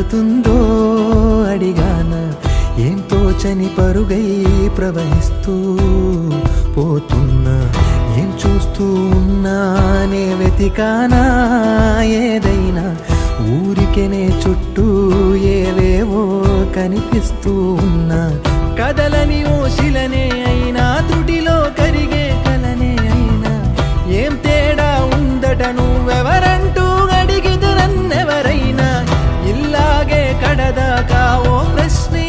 పడుతుందో అడిగాన, ఏం తోచని పరుగై ప్రవహిస్తూ పోతున్నా, ఏం చూస్తూ ఉన్నానే వెతికానా ఏదైనా, ఊరికెనే చుట్టూ ఏవేవో కనిపిస్తూ ఉన్నా, కదలని ఓ శిలనే అయినా తుడిలో కరిగే కలనే అయినా, ఏం తేడా ఉందట నువ్వెవరంటూ అడిగితే నన్నెవరైనా, ఇల్లాగే కడదాకా ఓ ప్రశ్నే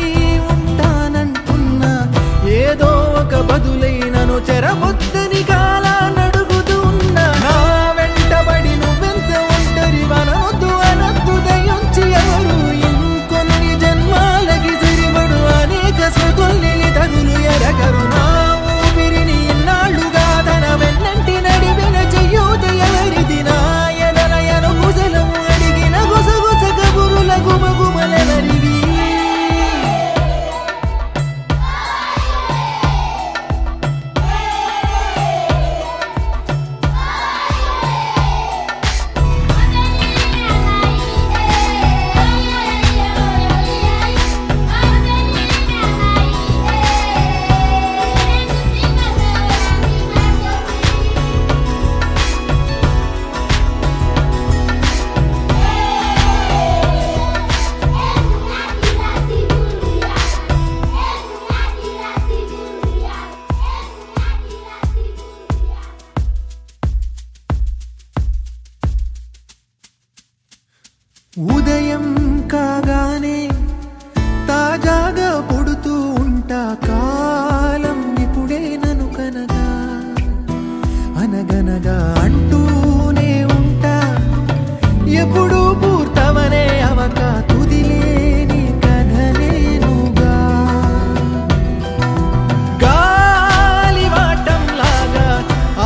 ఉంటానంటున్నా, ఏదో ఒక బదులైనను చెరబొద్దని కాలానడుగుతూ ఉన్నా, నా వెంటబడి నువ్వెంత ఒంటరి వనవద్దు అనద్దు దయించి ఎవరు, ఇంకొన్ని జన్మాలకి సరిపడు అనేక స్మృతుల్ని తగులు ఎరగరు, నా ఊపిరిని ఇన్నాళ్ళుగా తన వెన్నంటి నడిపిన చెయ్యూత ఎవరిది, నా ఎదలయను కుశలము అడిగిన గుసగుస కబురుల గుమగుమలెవరివి. ఉదయం కాగానే తాజాగా పుడుతూ ఉంటా, కాలం ఇప్పుడే నన్ను కనగా అనగనగా అంటూనే ఉంటా, ఎప్పుడూ పూర్తవనే అవక తుదిలేని కథనేనుగా, గాలివాటంలాగా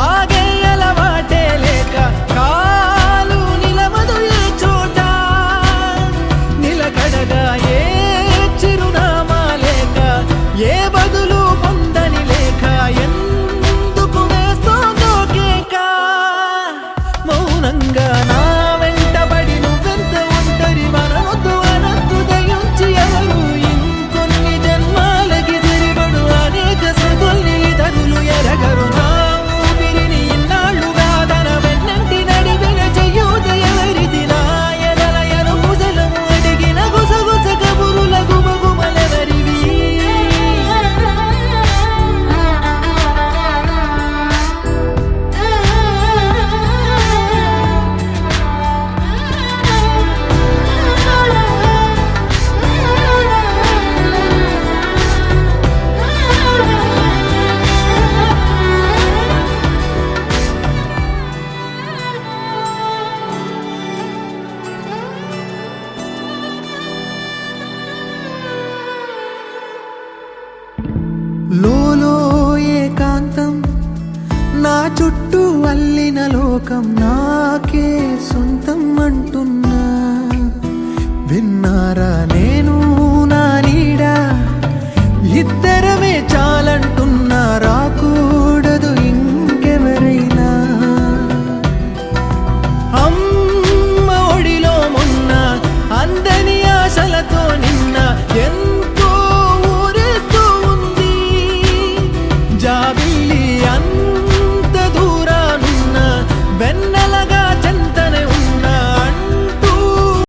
ఆగే అలవాటే లేక కాలు నిలవదు ఏ చోట, నిలకడగా ఏ చిరునామా లేక ఏ బదులు పొందని లేక, ఎందుకు వేస్తోందో కేక, మౌనంగా నా వెంటబడి నువ్వెంత ఒంటరి వనవద్దు అనద్దు దయించి ఎవరు, ఇంకొన్ని జన్మాలకి సరిపడు అనేక స్మృతుల్ని తగులు ఎరగరు, నా ఊపిరిని ఇన్నాళ్ళుగా తన వెన్నంటి నడిపిన చెయ్యూత ఎవరిది, నా ఎదలయను కుశలము అడిగిన గుసగుస కబురుల గుమగుమలెవరివి. లోలో ఏకాంతం నా చుట్టూ అల్లిన లోకం నాకే సొంతం అంటున్నా, విన్నారా నేను నా నీడ ఇద్దరమే చాలంటున్నా, రాకు